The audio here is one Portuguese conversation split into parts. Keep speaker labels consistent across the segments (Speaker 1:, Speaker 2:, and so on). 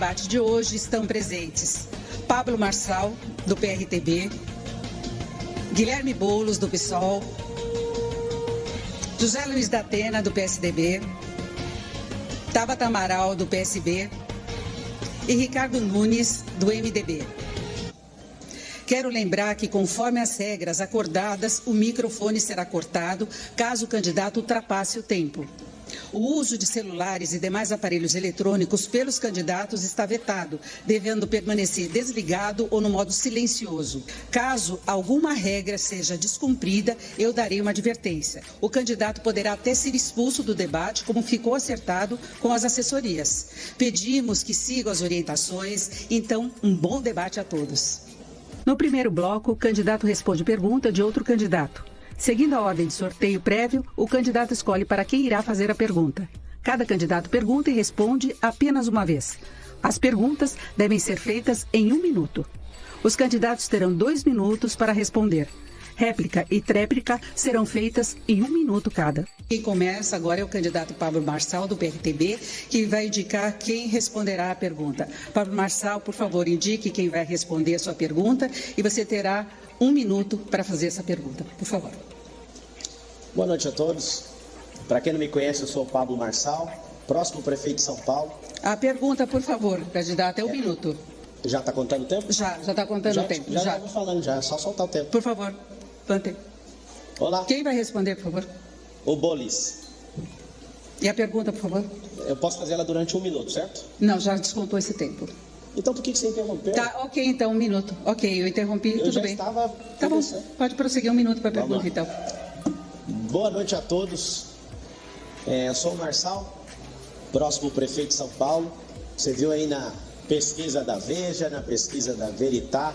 Speaker 1: No debate de hoje estão presentes Pablo Marçal, do PRTB, Guilherme Boulos, do PSOL, José Luiz da Atena, do PSDB, Tabata Amaral, do PSB e Ricardo Nunes, do MDB. Quero lembrar que, conforme as regras acordadas, o microfone será cortado caso o candidato ultrapasse o tempo. O uso de celulares e demais aparelhos eletrônicos pelos candidatos está vetado, devendo permanecer desligado ou no modo silencioso. Caso alguma regra seja descumprida, eu darei uma advertência. O candidato poderá até ser expulso do debate, como ficou acertado com as assessorias. Pedimos que sigam as orientações. Então, um bom debate a todos. No primeiro bloco, o candidato responde pergunta de outro candidato. Seguindo a ordem de sorteio prévio, o candidato escolhe para quem irá fazer a pergunta. Cada candidato pergunta e responde apenas uma vez. As perguntas devem ser feitas em 1 minuto. Os candidatos terão 2 minutos para responder. Réplica e tréplica serão feitas em 1 minuto cada. Quem começa agora é o candidato Pablo Marçal, do PRTB, que vai indicar quem responderá a pergunta. Pablo Marçal, por favor, indique quem vai responder a sua pergunta e você terá 1 minuto para fazer essa pergunta. Por favor.
Speaker 2: Boa noite a todos. Para quem não me conhece, eu sou o Pablo Marçal, próximo prefeito de São Paulo.
Speaker 1: A pergunta, por favor, candidato, é 1 minuto.
Speaker 2: Já está contando o tempo?
Speaker 1: Já está contando o tempo.
Speaker 2: Já vou falando, já, é só soltar o tempo.
Speaker 1: Por favor, plantei.
Speaker 2: Olá.
Speaker 1: Quem vai responder, por favor?
Speaker 2: O Bolis.
Speaker 1: E a pergunta, por favor?
Speaker 2: Eu posso fazer ela durante 1 minuto, certo?
Speaker 1: Não, já descontou esse tempo.
Speaker 2: Então por que você interrompeu?
Speaker 1: Tá, ok, então 1 minuto. Ok, eu interrompi, tudo bem.
Speaker 2: Estava...
Speaker 1: Tá bom, pode prosseguir 1 minuto para a pergunta, então.
Speaker 2: Boa noite a todos. Eu sou o Marçal, próximo prefeito de São Paulo. Você viu aí na pesquisa da Veja, na pesquisa da Veritá,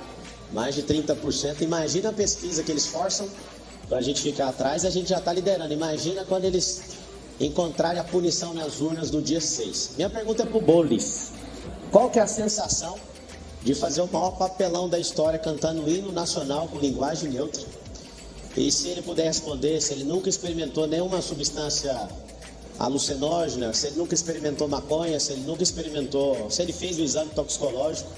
Speaker 2: mais de 30%. Imagina a pesquisa que eles forçam para a gente ficar atrás, a gente já está liderando. Imagina quando eles encontrarem a punição nas urnas do dia 6. Minha pergunta é para o Bolis. Qual que é a sensação de fazer o maior papelão da história cantando o hino nacional com linguagem neutra? E se ele puder responder, se ele nunca experimentou nenhuma substância alucinógena, se ele nunca experimentou maconha, se ele nunca experimentou, se ele fez o exame toxicológico.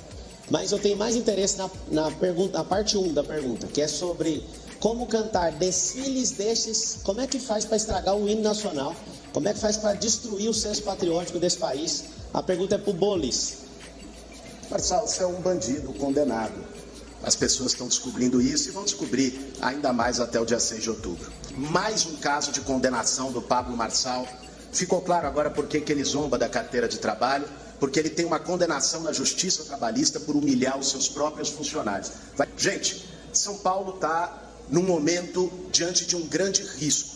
Speaker 2: Mas eu tenho mais interesse na pergunta, na parte 1 da pergunta, que é sobre como cantar desfiles desses, como é que faz para estragar o hino nacional, como é que faz para destruir o senso patriótico desse país. A pergunta é para o Bolis.
Speaker 3: Marçal, você é um bandido condenado. As pessoas estão descobrindo isso e vão descobrir ainda mais até o dia 6 de outubro. Mais um caso de condenação do Pablo Marçal. Ficou claro agora por que ele zomba da carteira de trabalho, porque ele tem uma condenação na justiça trabalhista por humilhar os seus próprios funcionários. Gente, São Paulo está num momento diante de um grande risco.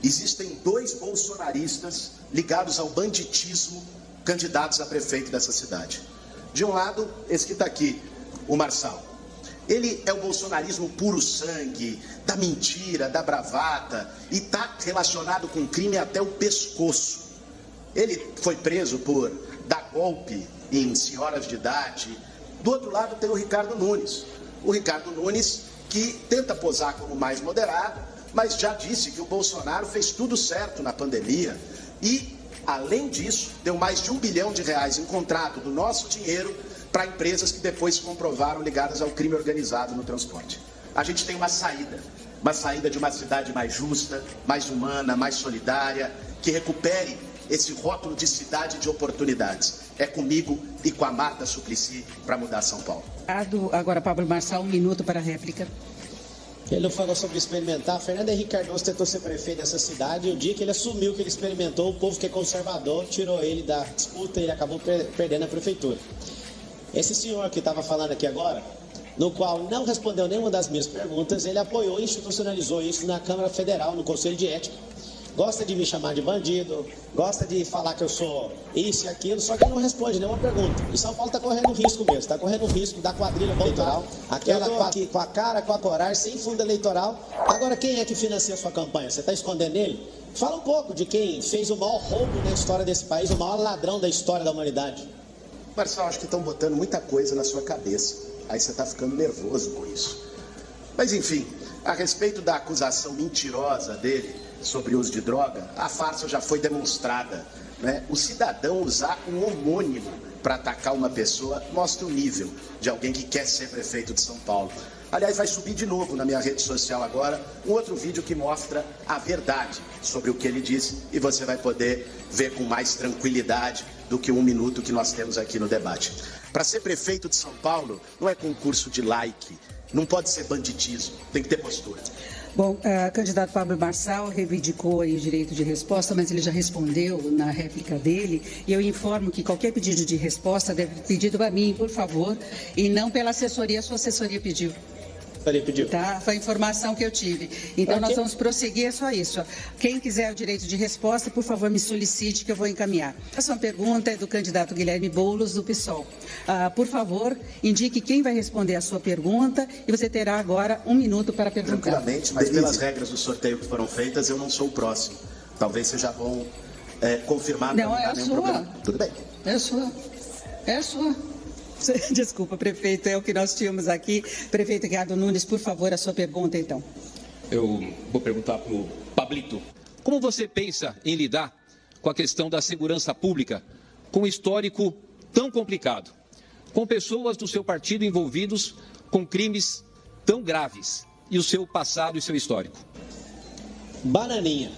Speaker 3: Existem 2 bolsonaristas ligados ao banditismo, candidatos a prefeito dessa cidade. De um lado, esse que está aqui, o Marçal. Ele é o bolsonarismo puro sangue, da mentira, da bravata, e está relacionado com crime até o pescoço. Ele foi preso por dar golpe em senhoras de idade. Do outro lado tem o Ricardo Nunes. O Ricardo Nunes que tenta posar como mais moderado, mas já disse que o Bolsonaro fez tudo certo na pandemia e, além disso, deu mais de R$1 bilhão em contrato do nosso dinheiro para empresas que depois se comprovaram ligadas ao crime organizado no transporte. A gente tem uma saída de uma cidade mais justa, mais humana, mais solidária, que recupere esse rótulo de cidade de oportunidades. É comigo e com a Marta Suplicy para mudar São Paulo.
Speaker 1: Agora, Pablo Marçal, 1 minuto para a réplica.
Speaker 2: Ele não falou sobre experimentar. Fernando Henrique Cardoso tentou ser prefeito dessa cidade e o dia que ele assumiu que ele experimentou, o povo que é conservador tirou ele da disputa e ele acabou perdendo a prefeitura. Esse senhor que estava falando aqui agora, no qual não respondeu nenhuma das minhas perguntas, ele apoiou e institucionalizou isso na Câmara Federal, no Conselho de Ética. Gosta de me chamar de bandido, gosta de falar que eu sou isso e aquilo, só que ele não responde nenhuma pergunta. E São Paulo está correndo risco mesmo, está correndo risco da quadrilha eleitoral, aquela com a cara, com a coragem, sem fundo eleitoral. Agora, quem é que financia a sua campanha? Você está escondendo ele? Fala um pouco de quem fez o maior roubo na história desse país, o maior ladrão da história da humanidade.
Speaker 3: Marçal, acho que estão botando muita coisa na sua cabeça. Aí você está ficando nervoso com isso. Mas, enfim, a respeito da acusação mentirosa dele sobre o uso de droga, a farsa já foi demonstrada né? O cidadão usar um homônimo para atacar uma pessoa mostra o nível de alguém que quer ser prefeito de São Paulo. Aliás, vai subir de novo na minha rede social agora um outro vídeo que mostra a verdade sobre o que ele disse e você vai poder ver com mais tranquilidade do que 1 minuto que nós temos aqui no debate. Para ser prefeito de São Paulo não é concurso de like, não pode ser banditismo, tem que ter postura.
Speaker 1: Bom, o candidato Pablo Marçal reivindicou aí o direito de resposta, mas ele já respondeu na réplica dele. E eu informo que qualquer pedido de resposta deve ser pedido a mim, por favor, e não pela assessoria. A sua assessoria pediu. Tá? Foi a informação que eu tive. Então, nós vamos prosseguir, é só isso. Quem quiser o direito de resposta, por favor, me solicite que eu vou encaminhar. A sua pergunta é do candidato Guilherme Boulos, do PSOL. Por favor, indique quem vai responder a sua pergunta e você terá agora 1 minuto para perguntar.
Speaker 3: Tranquilamente, mas pelas regras do sorteio que foram feitas, eu não sou o próximo. Talvez vocês já vão confirmar.
Speaker 1: Não, é a sua.
Speaker 3: Problema. Tudo bem.
Speaker 1: É a sua. É a sua. Desculpa, prefeito, é o que nós tínhamos aqui. Prefeito Ricardo Nunes, por favor, a sua pergunta, então.
Speaker 4: Eu vou perguntar para o Pablito. Como você pensa em lidar com a questão da segurança pública com um histórico tão complicado, com pessoas do seu partido envolvidos com crimes tão graves e o seu passado e seu histórico?
Speaker 2: Bananinha,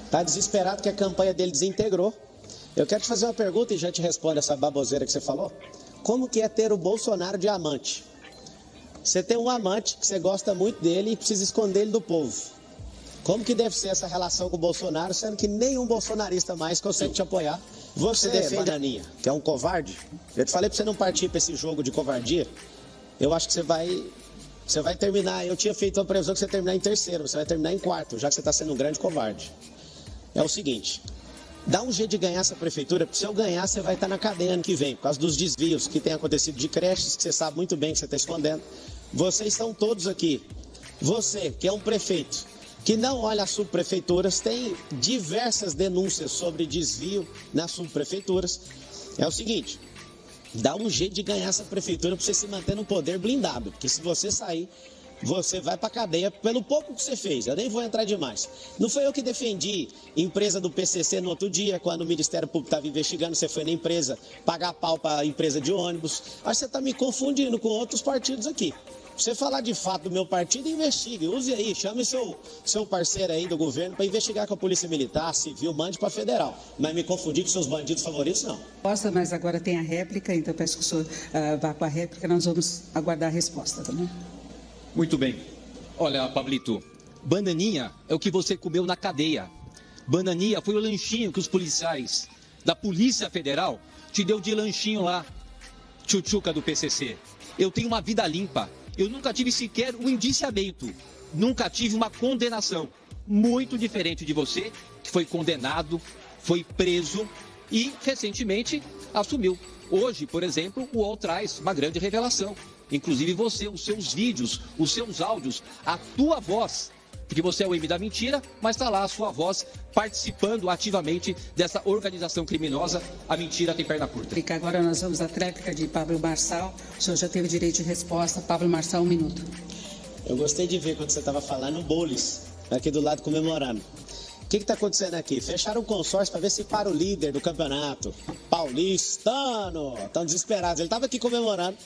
Speaker 2: tá desesperado que a campanha dele desintegrou. Eu quero te fazer uma pergunta e já te respondo essa baboseira que você falou. Como que é ter o Bolsonaro de amante? Você tem um amante que você gosta muito dele e precisa esconder ele do povo. Como que deve ser essa relação com o Bolsonaro, sendo que nenhum bolsonarista mais consegue te apoiar? Você defende Bananinha, que é um covarde? Eu te falei para você não partir para esse jogo de covardia. Eu acho que você vai terminar. Eu tinha feito uma previsão que você ia terminar em terceiro, você vai terminar em quarto, já que você está sendo um grande covarde. É o seguinte... Dá um jeito de ganhar essa prefeitura, porque se eu ganhar, você vai estar na cadeia ano que vem, por causa dos desvios que tem acontecido de creches, que você sabe muito bem que você está escondendo. Vocês estão todos aqui. Você, que é um prefeito, que não olha as subprefeituras, tem diversas denúncias sobre desvio nas subprefeituras. É o seguinte, dá um jeito de ganhar essa prefeitura para você se manter no poder blindado, porque se você sair... Você vai para a cadeia pelo pouco que você fez. Eu nem vou entrar demais. Não foi eu que defendi empresa do PCC no outro dia, quando o Ministério Público estava investigando, você foi na empresa pagar pau para a empresa de ônibus. Acho que você está me confundindo com outros partidos aqui. Você falar de fato do meu partido, investigue. Use aí, chame seu parceiro aí do governo para investigar com a Polícia Militar, Civil, mande para Federal. Mas me confundir com seus bandidos favoritos, não.
Speaker 1: Resposta, mas agora tem a réplica, então peço que o senhor vá com a réplica, nós vamos aguardar a resposta, tá bom?
Speaker 4: Muito bem. Olha, Pablito, bananinha é o que você comeu na cadeia. Bananinha foi o lanchinho que os policiais da Polícia Federal te deu de lanchinho lá, tchutchuca do PCC. Eu tenho uma vida limpa. Eu nunca tive sequer um indiciamento. Nunca tive uma condenação. Muito diferente de você, que foi condenado, foi preso e recentemente assumiu. Hoje, por exemplo, o UOL traz uma grande revelação. Inclusive você, os seus vídeos, os seus áudios, a tua voz, porque você é o M da mentira, mas está lá a sua voz participando ativamente dessa organização criminosa. A mentira tem perna curta.
Speaker 1: Agora nós vamos à réplica de Pablo Marçal. O senhor já teve direito de resposta. Pablo Marçal, 1 minuto.
Speaker 2: Eu gostei de ver quando você estava falando o Boulos, aqui do lado comemorando. O que está acontecendo aqui? Fecharam um consórcio para ver se para o líder do campeonato, paulistano. Estão desesperados. Ele estava aqui comemorando.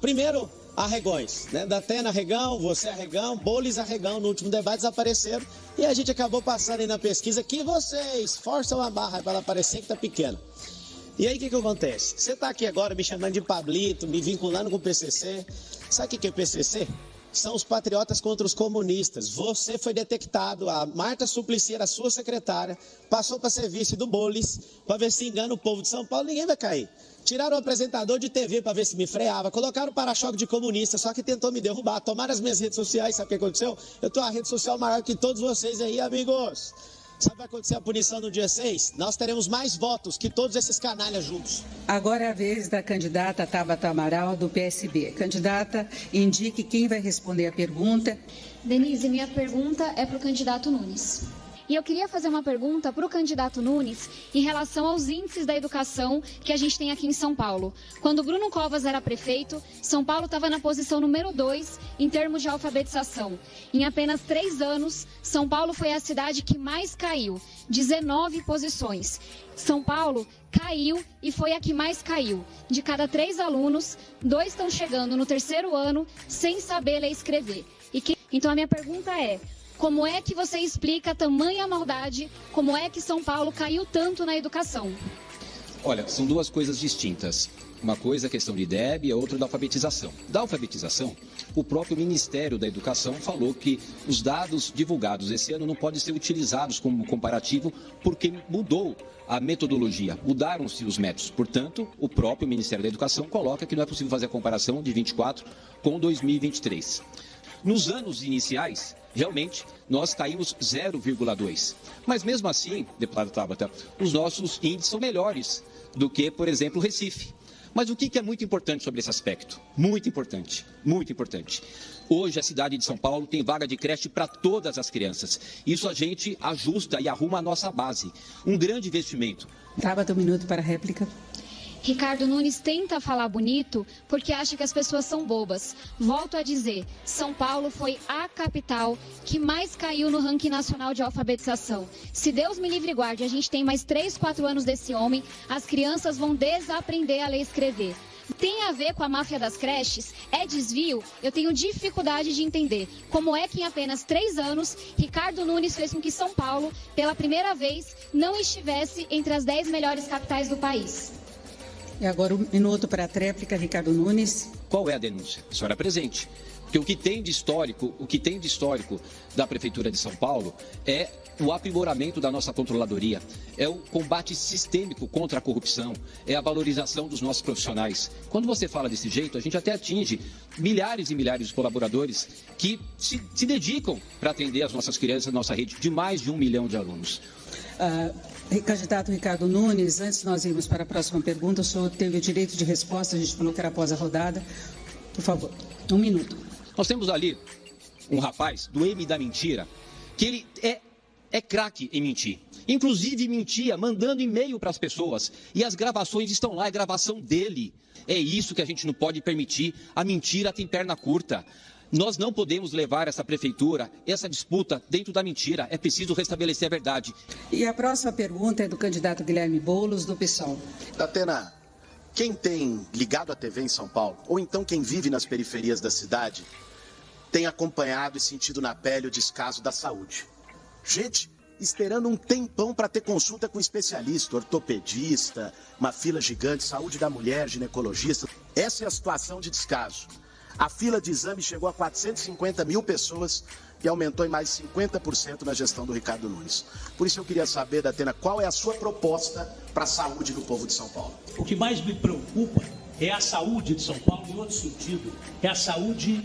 Speaker 2: Primeiro, Arregões, né? Datena Arregão, você Arregão, Boulos Arregão, no último debate desapareceram. E a gente acabou passando aí na pesquisa que vocês forçam a barra para ela parecer que está pequena. E aí o que acontece? Você está aqui agora me chamando de Pablito, me vinculando com o PCC. Sabe o que é PCC? São os patriotas contra os comunistas. Você foi detectado, a Marta Suplicy era sua secretária, passou para ser vice do Boulos, para ver se engana o povo de São Paulo, ninguém vai cair. Tiraram o apresentador de TV para ver se me freava, colocaram o para-choque de comunista, só que tentou me derrubar, tomaram as minhas redes sociais, sabe o que aconteceu? Eu tenho uma rede social maior que todos vocês aí, amigos. Sabe o que vai acontecer a punição no dia 6? Nós teremos mais votos que todos esses canalhas juntos.
Speaker 1: Agora é a vez da candidata Tabata Amaral, do PSB. Candidata, indique quem vai responder a pergunta.
Speaker 5: Denise, minha pergunta é para o candidato Nunes. E eu queria fazer uma pergunta para o candidato Nunes em relação aos índices da educação que a gente tem aqui em São Paulo. Quando Bruno Covas era prefeito, São Paulo estava na posição número 2 em termos de alfabetização. Em apenas 3 anos, São Paulo foi a cidade que mais caiu, 19 posições. São Paulo caiu e foi a que mais caiu. De cada 3 alunos, 2 estão chegando no 3º ano sem saber ler e escrever. Então a minha pergunta é: como é que você explica tamanha maldade? Como é que São Paulo caiu tanto na educação?
Speaker 4: Olha, são duas coisas distintas. Uma coisa é a questão de IDEB e a outra da alfabetização. Da alfabetização, o próprio Ministério da Educação falou que os dados divulgados esse ano não podem ser utilizados como comparativo porque mudou a metodologia, mudaram-se os métodos. Portanto, o próprio Ministério da Educação coloca que não é possível fazer a comparação de 24 com 2023. Nos anos iniciais, realmente, nós caímos 0,2. Mas mesmo assim, deputada Tabata, os nossos índices são melhores do que, por exemplo, o Recife. Mas o que é muito importante sobre esse aspecto? Muito importante, muito importante. Hoje a cidade de São Paulo tem vaga de creche para todas as crianças. Isso a gente ajusta e arruma a nossa base. Um grande investimento.
Speaker 1: Tabata, 1 minuto para a réplica.
Speaker 5: Ricardo Nunes tenta falar bonito porque acha que as pessoas são bobas. Volto a dizer, São Paulo foi a capital que mais caiu no ranking nacional de alfabetização. Se Deus me livre e guarde, a gente tem mais 3, 4 anos desse homem, as crianças vão desaprender a ler e escrever. Tem a ver com a máfia das creches? É desvio? Eu tenho dificuldade de entender como é que em apenas 3 anos, Ricardo Nunes fez com que São Paulo, pela primeira vez, não estivesse entre as 10 melhores capitais do país.
Speaker 1: E agora 1 minuto para a tréplica, Ricardo Nunes.
Speaker 4: Qual é a denúncia? A senhora é presente. Porque o que tem de histórico da Prefeitura de São Paulo é o aprimoramento da nossa controladoria, é o combate sistêmico contra a corrupção, é a valorização dos nossos profissionais. Quando você fala desse jeito, a gente até atinge milhares e milhares de colaboradores que se dedicam para atender as nossas crianças, nossa rede de mais de 1 milhão de alunos.
Speaker 1: Candidato Ricardo Nunes, antes de nós irmos para a próxima pergunta, o senhor teve o direito de resposta, a gente falou que era após a rodada. Por favor, 1 minuto.
Speaker 4: Nós temos ali um rapaz do M da Mentira, que ele é craque em mentir. Inclusive mentia, mandando e-mail para as pessoas. E as gravações estão lá, é gravação dele. É isso que a gente não pode permitir. A mentira tem perna curta. Nós não podemos levar essa prefeitura, essa disputa dentro da mentira. É preciso restabelecer a verdade.
Speaker 1: E a próxima pergunta é do candidato Guilherme Boulos, do PSOL.
Speaker 3: Datena, quem tem ligado a TV em São Paulo, ou então quem vive nas periferias da cidade, tem acompanhado e sentido na pele o descaso da saúde. Gente esperando um tempão para ter consulta com especialista, ortopedista, uma fila gigante, saúde da mulher, ginecologista. Essa é a situação de descaso. A fila de exame chegou a 450 mil pessoas e aumentou em mais 50% na gestão do Ricardo Nunes. Por isso eu queria saber, Datena, qual é a sua proposta para a saúde do povo de São Paulo?
Speaker 6: O que mais me preocupa é a saúde de São Paulo, em outro sentido. É a saúde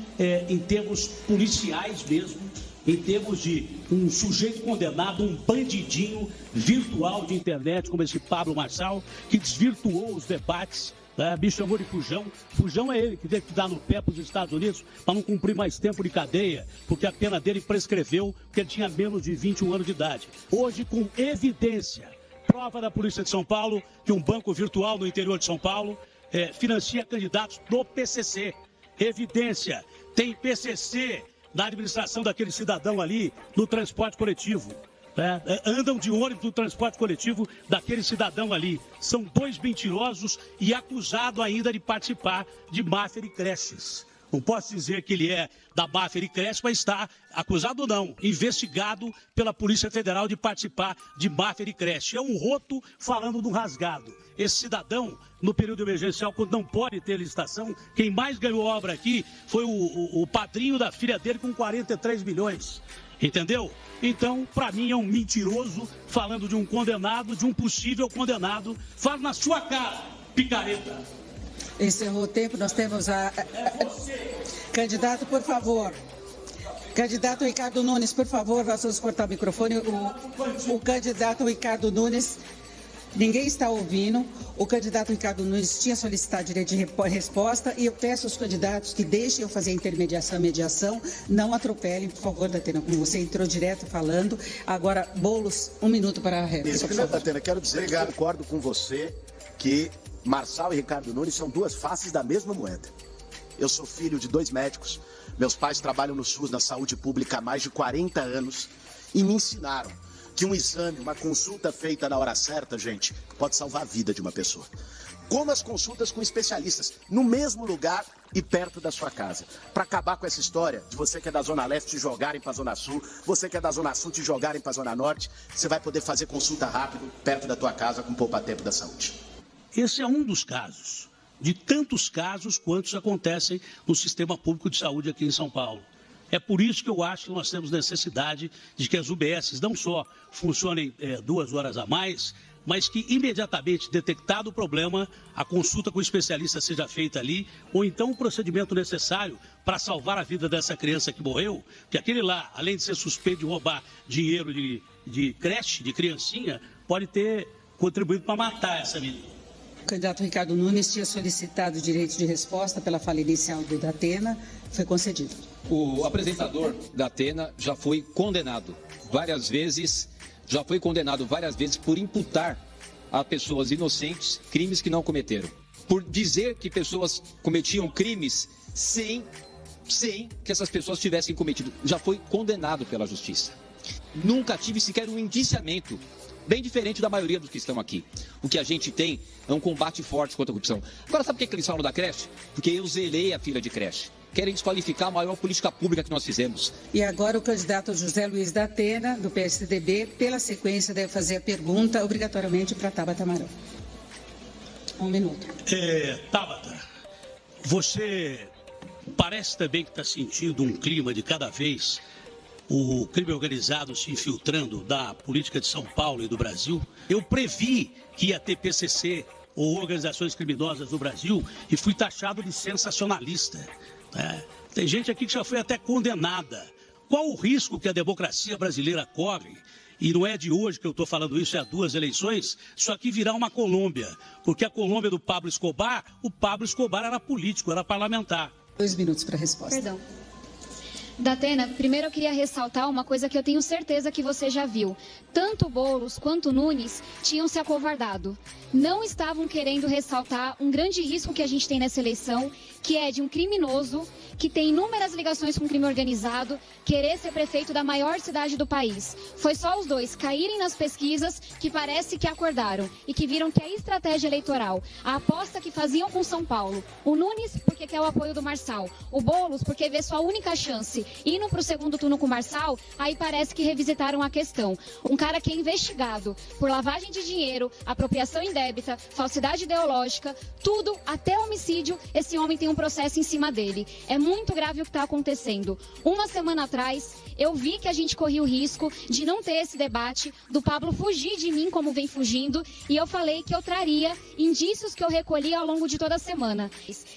Speaker 6: em termos policiais mesmo, em termos de um sujeito condenado, um bandidinho virtual de internet, como esse Pablo Marçal, que desvirtuou os debates. Me chamou de Fujão. Fujão é ele que teve que dar no pé para os Estados Unidos para não cumprir mais tempo de cadeia, porque a pena dele prescreveu, porque ele tinha menos de 21 anos de idade. Hoje, com evidência, prova da Polícia de São Paulo, que um banco virtual no interior de São Paulo financia candidatos do PCC. Evidência, tem PCC na administração daquele cidadão ali no transporte coletivo. Andam de ônibus no transporte coletivo daquele cidadão ali. São 2 mentirosos e acusado ainda de participar de máfia de creches. Não posso dizer que ele é da máfia de creche, mas está acusado não, investigado pela Polícia Federal de participar de máfia de creche. É um roto falando do rasgado. Esse cidadão, no período emergencial, quando não pode ter licitação, quem mais ganhou obra aqui foi o padrinho da filha dele com 43 milhões. Entendeu? Então, para mim, é um mentiroso falando de um condenado, de um possível condenado. Fala na sua cara, picareta.
Speaker 1: Encerrou o tempo, nós temos Candidato, por favor. Candidato Ricardo Nunes, por favor, nós vamos cortar o microfone. O candidato Ricardo Nunes Ninguém está ouvindo. O candidato Ricardo Nunes tinha solicitado direito de resposta e eu peço aos candidatos que deixem eu fazer a intermediação e mediação. Não atropelem, por favor, Datena, como você entrou direto falando. Agora, Boulos, 1 minuto para a réplica.
Speaker 3: Primeiro, Datena, quero dizer que concordo com você que Marçal e Ricardo Nunes são duas faces da mesma moeda. Eu sou filho de 2 médicos. Meus pais trabalham no SUS, na saúde pública, há mais de 40 anos e me ensinaram que um exame, uma consulta feita na hora certa, gente, pode salvar a vida de uma pessoa. Como as consultas com especialistas, no mesmo lugar e perto da sua casa. Para acabar com essa história de você que é da Zona Leste te jogarem para a Zona Sul, você que é da Zona Sul te jogarem para a Zona Norte, você vai poder fazer consulta rápido, perto da tua casa, com poupa-tempo da saúde.
Speaker 6: Esse é um dos casos, de tantos casos quantos acontecem no sistema público de saúde aqui em São Paulo. É por isso que eu acho que nós temos necessidade de que as UBSs não só funcionem 2 horas a mais, mas que imediatamente detectado o problema, a consulta com o especialista seja feita ali, ou então o procedimento necessário para salvar a vida dessa criança que morreu, que aquele lá, além de ser suspeito de roubar dinheiro de creche, de criancinha, pode ter contribuído para matar essa menina.
Speaker 1: O candidato Ricardo Nunes tinha solicitado direito de resposta pela fala inicial do Datena, foi concedido.
Speaker 4: O apresentador da Atena já foi condenado várias vezes por imputar a pessoas inocentes crimes que não cometeram. Por dizer que pessoas cometiam crimes sem que essas pessoas tivessem cometido. Já foi condenado pela justiça. Nunca tive sequer um indiciamento. Bem diferente da maioria dos que estão aqui. O que a gente tem é um combate forte contra a corrupção. Agora, sabe por que eles falam da creche? Porque eu zelei a fila de creche. Querem desqualificar a maior política pública que nós fizemos.
Speaker 1: E agora o candidato José Luiz Datena, do PSDB, pela sequência, deve fazer a pergunta obrigatoriamente para Tabata Amaral. 1 minuto.
Speaker 6: Tabata, você parece também que está sentindo um clima de cada vez o crime organizado se infiltrando da política de São Paulo e do Brasil. Eu previ que ia ter PCC ou organizações criminosas no Brasil e fui taxado de sensacionalista. Tem gente aqui que já foi até condenada. Qual o risco que a democracia brasileira corre? E não é de hoje que eu estou falando isso, é há 2 eleições. Isso aqui virá uma Colômbia. Porque a Colômbia do Pablo Escobar, o Pablo Escobar era político, era parlamentar.
Speaker 1: 2 minutos para a resposta.
Speaker 5: Perdão. Datena, primeiro eu queria ressaltar uma coisa que eu tenho certeza que você já viu. Tanto Boulos quanto Nunes tinham se acovardado. Não estavam querendo ressaltar um grande risco que a gente tem nessa eleição, que é de um criminoso que tem inúmeras ligações com crime organizado, querer ser prefeito da maior cidade do país. Foi só os dois caírem nas pesquisas que parece que acordaram e que viram que a estratégia eleitoral, a aposta que faziam com São Paulo, o Nunes porque quer o apoio do Marçal, o Boulos porque vê sua única chance indo para o segundo turno com o Marçal, aí parece que revisitaram a questão. Um cara que é investigado por lavagem de dinheiro, apropriação indébita, falsidade ideológica, tudo, até homicídio, esse homem tem um processo em cima dele. É muito grave o que está acontecendo. Uma semana atrás, eu vi que a gente corria o risco de não ter esse debate, do Pablo fugir de mim como vem fugindo, e eu falei que eu traria indícios que eu recolhi ao longo de toda a semana.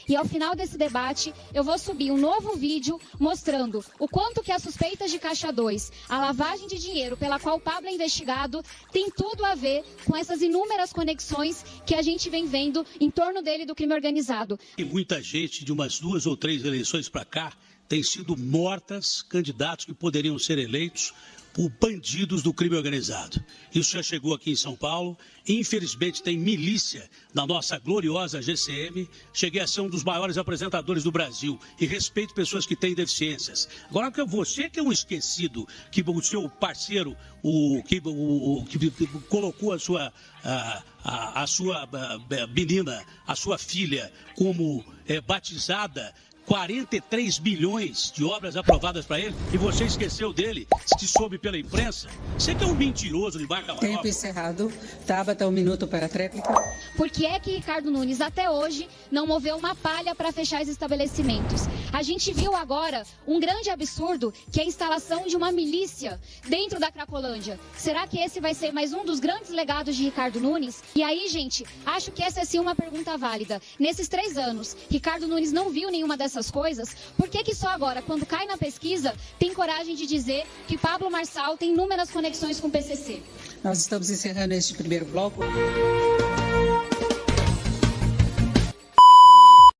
Speaker 5: E ao final desse debate, eu vou subir um novo vídeo mostrando o quanto que as suspeitas de Caixa 2, a lavagem de dinheiro pela qual o Pablo é investigado, tem tudo a ver com essas inúmeras conexões que a gente vem vendo em torno dele do crime organizado.
Speaker 6: E muita gente de umas 2 ou 3 eleições para cá tem sido mortas candidatos que poderiam ser eleitos por bandidos do crime organizado. Isso já chegou aqui em São Paulo. Infelizmente tem milícia na nossa gloriosa GCM. Cheguei a ser um dos maiores apresentadores do Brasil e respeito pessoas que têm deficiências. Agora, você que é um esquecido, que o seu parceiro, que colocou a sua menina, a sua filha, como batizada, 43 bilhões de obras aprovadas para ele, e você esqueceu dele, se soube pela imprensa. Você que é um mentiroso de marca maior.
Speaker 1: Tempo encerrado. Tabata, 1 minuto para a tréplica.
Speaker 5: Por que é que Ricardo Nunes, até hoje, não moveu uma palha para fechar os estabelecimentos? A gente viu agora um grande absurdo, que é a instalação de uma milícia dentro da Cracolândia. Será que esse vai ser mais um dos grandes legados de Ricardo Nunes? E aí, gente, acho que essa é sim uma pergunta válida. Nesses 3 anos, Ricardo Nunes não viu nenhuma dessas essas coisas, por que só agora, quando cai na pesquisa, tem coragem de dizer que Pablo Marçal tem inúmeras conexões com o PCC?
Speaker 1: Nós estamos encerrando este primeiro bloco.